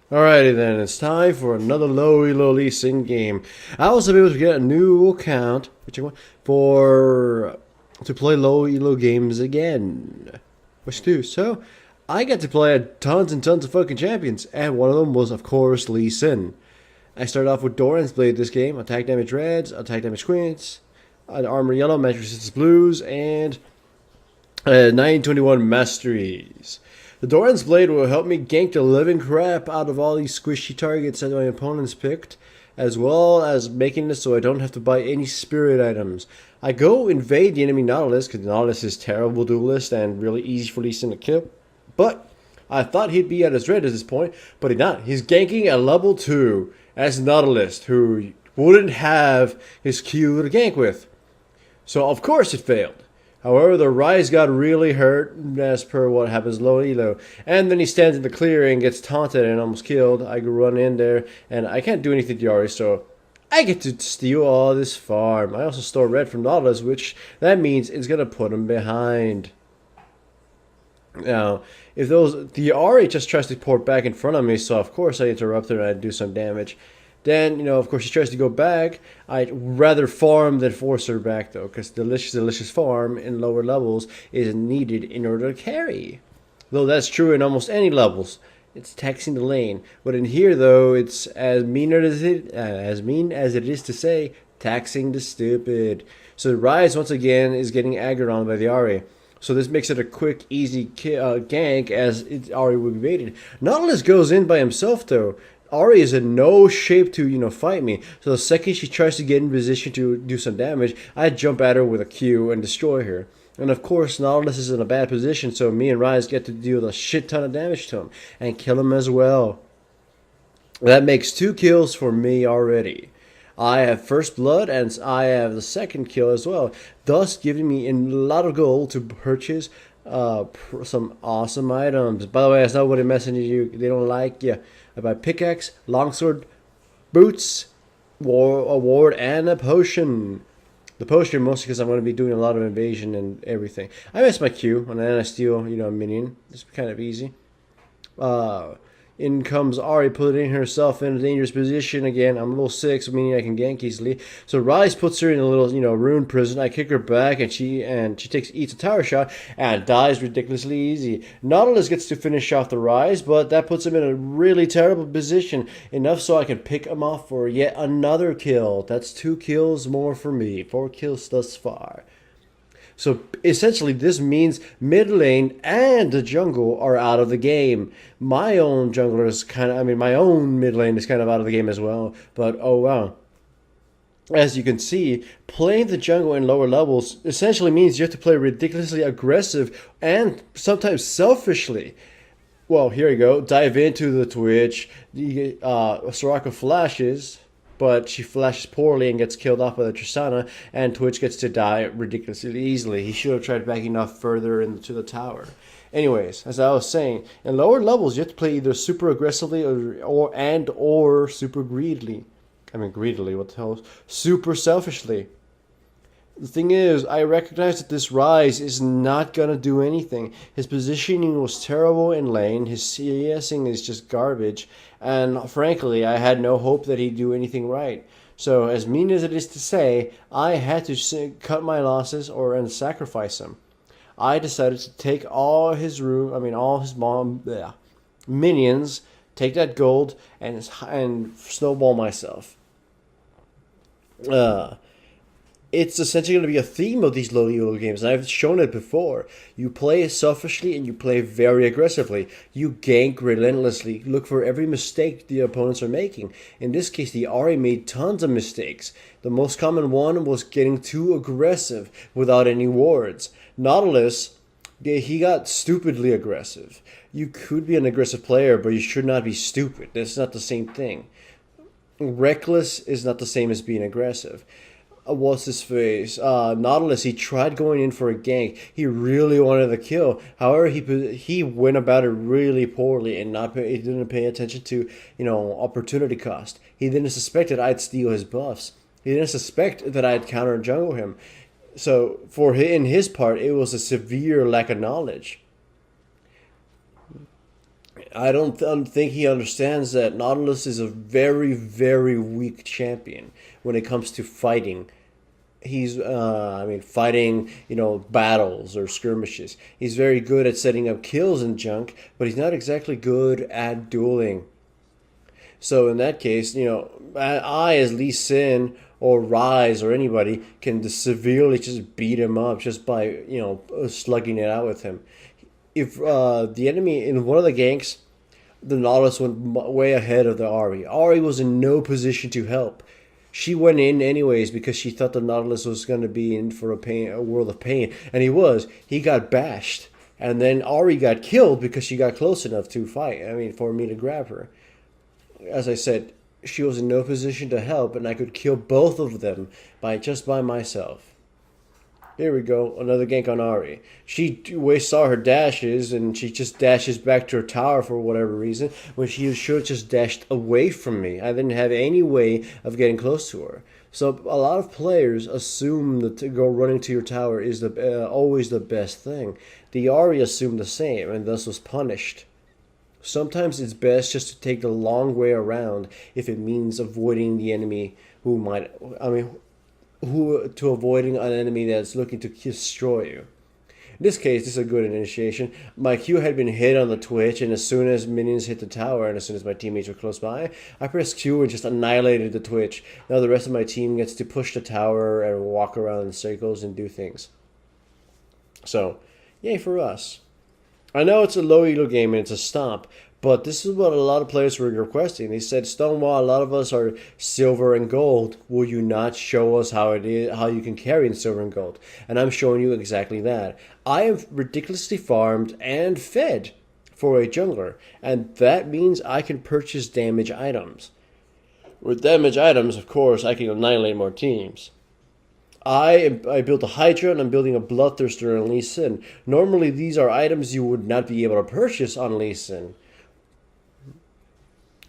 Alrighty then, it's time for another low elo Lee Sin game. I was able to get a new account for to play low elo games again. Which do so I get to play tons and tons of fucking champions, and one of them was of course Lee Sin. I started off with Doran's Blade this game, attack damage reds, attack damage queens, an armor yellow, magic resistance blues, and 921 masteries. The Doran's Blade will help me gank the living crap out of all these squishy targets that my opponents picked, as well as making it so I don't have to buy any spirit items. I go invade the enemy Nautilus, because Nautilus is terrible duelist and really easy for Lee Sin to kill, but I thought he'd be at his red at this point, but he's not. He's ganking at level 2 as Nautilus, who wouldn't have his Q to gank with. So of course it failed. However, the Rise got really hurt, as per what happens low elo. And then he stands in the clearing, gets taunted, and almost killed. I run in there, and I can't do anything to Yari, so I get to steal all this farm. I also store red from Nautilus, which that means it's going to put him behind. Now, if the Ari just tries to port back in front of me, so of course I interrupt her and I do some damage. Then, of course, she tries to go back. I'd rather farm than force her back, though, because delicious farm in lower levels is needed in order to carry. Though that's true in almost any levels. It's taxing the lane. But in here, though, it's as mean as it is to say, taxing the stupid. So the Rise, once again, is getting aggroed on by the Ari. So this makes it a quick, easy gank as Ari will be baited. Nautilus goes in by himself, though. Ari is in no shape to, fight me. So the second she tries to get in position to do some damage, I jump at her with a Q and destroy her. And of course, Nautilus is in a bad position, so me and Rise get to deal a shit ton of damage to him and kill him as well. That makes 2 kills for me already. I have first blood and I have the second kill as well, thus giving me a lot of gold to purchase some awesome items. By the way, that's not what I'm messaging you. They don't like you. I buy pickaxe, longsword, boots, award, and a potion. The potion mostly because I'm going to be doing a lot of invasion and everything. I miss my Q, and then I steal, a minion. It's kind of easy. In comes Ari, putting herself in a dangerous position again. I'm a little sick, so meaning I can gank easily. So Rise puts her in a little, ruined prison. I kick her back, and she eats a tower shot and dies ridiculously easy. Nautilus gets to finish off the Rise, but that puts him in a really terrible position. Enough so I can pick him off for yet another kill. That's 2 kills more for me. 4 kills thus far. So essentially, this means mid lane and the jungle are out of the game. My own jungler is my own mid lane is kind of out of the game as well. But oh wow. As you can see, playing the jungle in lower levels essentially means you have to play ridiculously aggressive and sometimes selfishly. Well, here you go. Dive into the Twitch. Soraka flashes, but she flashes poorly and gets killed off by the Tristana, and Twitch gets to die ridiculously easily. He should have tried backing off further into the tower. Anyways, as I was saying, in lower levels you have to play either super aggressively or super greedily. Greedily, what the hell? Super selfishly. The thing is, I recognize that this Rise is not going to do anything. His positioning was terrible in lane, his CSing is just garbage, and frankly, I had no hope that he'd do anything right. So, as mean as it is to say, I had to cut my losses and sacrifice him. I decided to take all his minions, take that gold, and snowball myself. It's essentially going to be a theme of these low elo games, and I've shown it before. You play selfishly and you play very aggressively. You gank relentlessly, look for every mistake the opponents are making. In this case, the Ari made tons of mistakes. The most common one was getting too aggressive without any wards. Nautilus, he got stupidly aggressive. You could be an aggressive player, but you should not be stupid. That's not the same thing. Reckless is not the same as being aggressive. What's his face? Nautilus, he tried going in for a gank. He really wanted the kill. However, he went about it really poorly and he didn't pay attention to, opportunity cost. He didn't suspect that I'd steal his buffs. He didn't suspect that I'd counter jungle him. So in his part, it was a severe lack of knowledge. I don't think he understands that Nautilus is a very, very weak champion when it comes to fighting. Fighting, battles or skirmishes. He's very good at setting up kills and junk, but he's not exactly good at dueling. So in that case, I as Lee Sin or Rise or anybody can just severely just beat him up just by slugging it out with him. If the enemy in one of the ganks, the Nautilus went way ahead of the Ari. Ari was in no position to help. She went in anyways because she thought the Nautilus was going to be in for a world of pain, and he was. He got bashed, and then Ari got killed because she got close enough to fight. For me to grab her. As I said, she was in no position to help, and I could kill both of them by myself. Here we go, another gank on Ari. She saw her dashes, and she just dashes back to her tower for whatever reason, when she should have just dashed away from me. I didn't have any way of getting close to her. So a lot of players assume that to go running to your tower is always the best thing. The Ari assumed the same, and thus was punished. Sometimes it's best just to take the long way around if it means avoiding the enemy to avoiding an enemy that's looking to destroy you. In this case, this is a good initiation. My Q had been hit on the Twitch, and as soon as minions hit the tower, and as soon as my teammates were close by, I pressed Q and just annihilated the Twitch. Now the rest of my team gets to push the tower and walk around in circles and do things. So, yay for us. I know it's a low elo game and it's a stomp, but this is what a lot of players were requesting. They said, Stonewall, a lot of us are silver and gold. Will you not show us how you can carry in silver and gold? And I'm showing you exactly that. I am ridiculously farmed and fed for a jungler, and that means I can purchase damage items. With damage items, of course, I can annihilate more teams. I built a Hydra and I'm building a Bloodthirster on Lee Sin. Normally, these are items you would not be able to purchase on Lee Sin.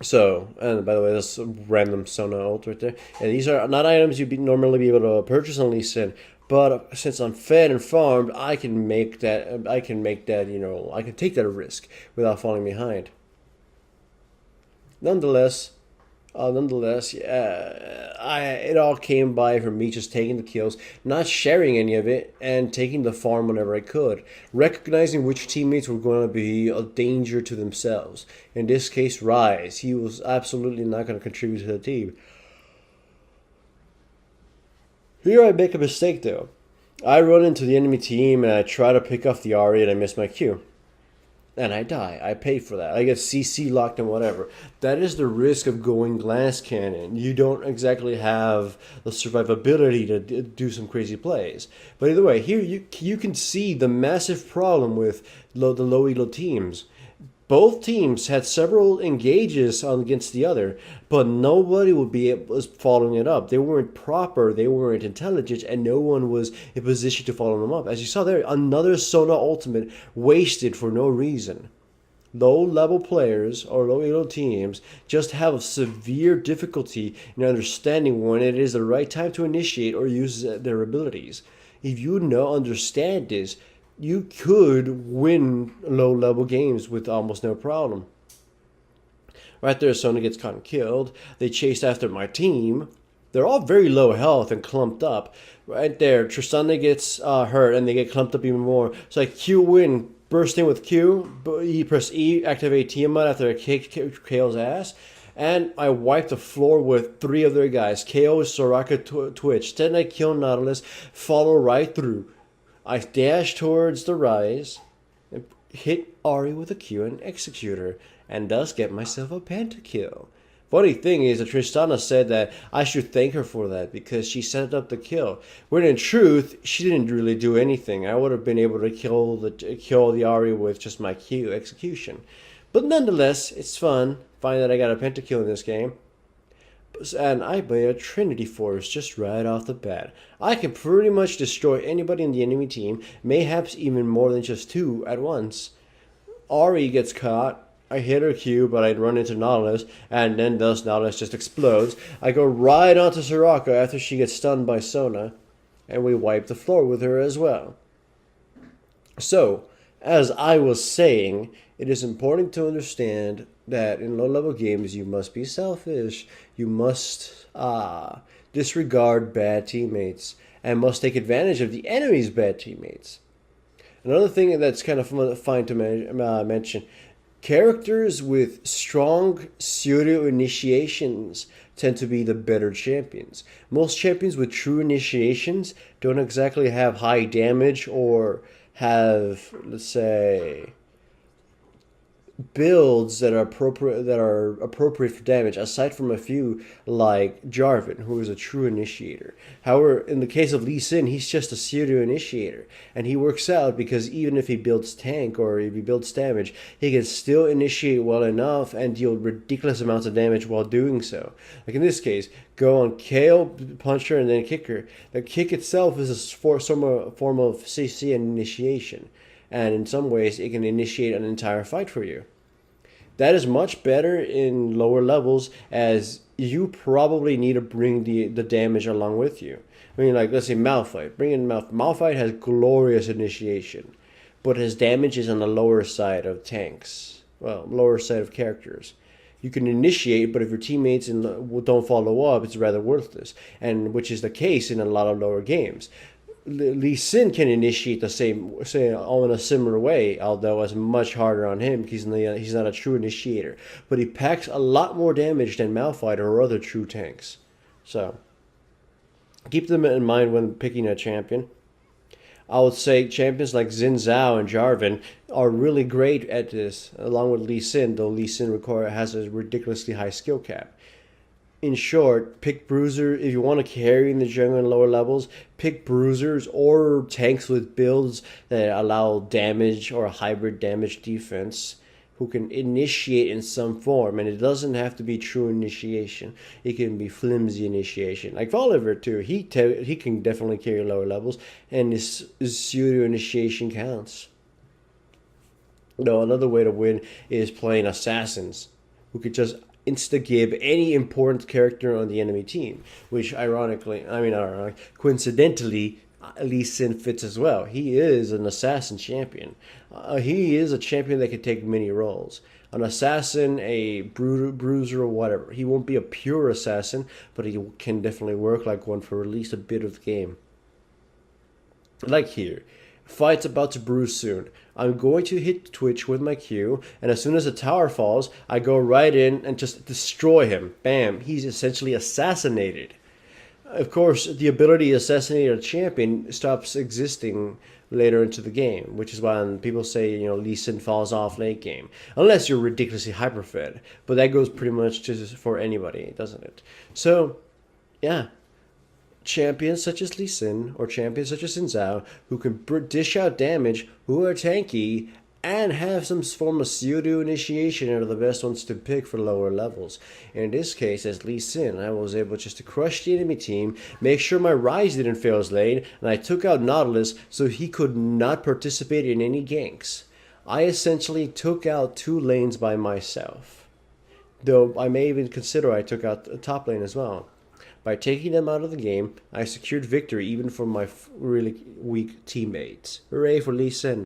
So, and by the way, that's a random Sona ult right there. And these are not items you'd normally be able to purchase on Lee Sin. But since I'm fed and farmed, I can make that. I can take that risk without falling behind. Nonetheless, it all came by from me just taking the kills, not sharing any of it, and taking the farm whenever I could, recognizing which teammates were going to be a danger to themselves. In this case, Rise. He was absolutely not going to contribute to the team. Here I make a mistake though. I run into the enemy team and I try to pick off the Ari and I miss my Q. And I die. I pay for that. I get CC locked and whatever. That is the risk of going glass cannon. You don't exactly have the survivability to do some crazy plays. But either way, here you can see the massive problem with the low elo teams. Both teams had several engages against the other, but nobody was following it up. They weren't proper, they weren't intelligent, and no one was in position to follow them up. As you saw there, another Sona ultimate wasted for no reason. Low-level players or low-elo teams just have a severe difficulty in understanding when it is the right time to initiate or use their abilities. If you understand this, you could win low-level games with almost no problem. Right there, Sona gets caught and killed. They chased after my team. They're all very low health and clumped up. Right there, Tristana gets hurt and they get clumped up even more. So I Q in, burst in with Q, you press E, activate Tiamat after I kick Kale's ass. And I wipe the floor with 3 of their guys. KO, Soraka, Twitch. Then I kill Nautilus, follow right through. I dash towards the Rise, and hit Ari with a Q and execute her, and thus get myself a pentakill. Funny thing is that Tristana said that I should thank her for that because she set up the kill. When in truth, she didn't really do anything. I would have been able to kill the Ari with just my Q execution. But nonetheless, it's fun. Find that I got a pentakill in this game. And I made a Trinity Force just right off the bat. I can pretty much destroy anybody in the enemy team, mayhaps even more than just 2 at once. Ari gets caught. I hit her Q, but I run into Nautilus, and then thus Nautilus just explodes. I go right onto Soraka after she gets stunned by Sona, and we wipe the floor with her as well. So, As I was saying, it is important to understand that in low level games you must be selfish, you must disregard bad teammates, and must take advantage of the enemy's bad teammates. Another thing that's kind of fine to mention, characters with strong pseudo initiations tend to be the better champions. Most champions with true initiations don't exactly have high damage or have, let's say, builds that are appropriate for damage, aside from a few like Jarvan, who is a true initiator. However, in the case of Lee Sin, he's just a pseudo initiator, and he works out because even if he builds tank or if he builds damage, he can still initiate well enough and deal ridiculous amounts of damage while doing so. Like in this case, go on KO, puncher, and then kicker. The kick itself is a form of CC and initiation, and in some ways it can initiate an entire fight for you. That is much better in lower levels, as you probably need to bring the damage along with you. I mean, like, let's say Malphite. Bring in Malphite. Malphite has glorious initiation, but his damage is on the lower side of tanks. Well, lower side of characters. You can initiate, but if your teammates don't follow up, it's rather worthless, and which is the case in a lot of lower games. Lee Sin can initiate the same, say, all in a similar way, although it's much harder on him because he's not a true initiator. But he packs a lot more damage than Malphite or other true tanks. So, keep them in mind when picking a champion. I would say champions like Xin Zhao and Jarvan are really great at this, along with Lee Sin, though Lee Sin has a ridiculously high skill cap. In short, pick bruiser if you want to carry in the jungle and lower levels. Pick bruisers or tanks with builds that allow damage or a hybrid damage defense, who can initiate in some form, and it doesn't have to be true initiation. It can be flimsy initiation, like Volibear too. He can definitely carry lower levels, and his pseudo initiation counts. No, another way to win is playing assassins, who could just insta-gib any important character on the enemy team, which coincidentally, Lee Sin fits as well. He is an assassin champion. He is a champion that can take many roles. An assassin, a bruiser, or whatever. He won't be a pure assassin, but he can definitely work like one for at least a bit of the game. Like here. Fight's about to brew soon. I'm going to hit Twitch with my Q, and as soon as the tower falls, I go right in and just destroy him. Bam, he's essentially assassinated. Of course, the ability to assassinate a champion stops existing later into the game, which is why people say, Lee Sin falls off late game. Unless you're ridiculously hyperfed, but that goes pretty much just for anybody, doesn't it? So, yeah. Champions such as Lee Sin or champions such as Xin Zhao, who can dish out damage, who are tanky, and have some form of pseudo initiation, are the best ones to pick for lower levels. In this case, as Lee Sin, I was able just to crush the enemy team, make sure my Ryze didn't fail his lane, and I took out Nautilus so he could not participate in any ganks. I essentially took out 2 lanes by myself, though I may even consider I took out a top lane as well. By taking them out of the game, I secured victory even for my really weak teammates. Hooray for Lee Sin.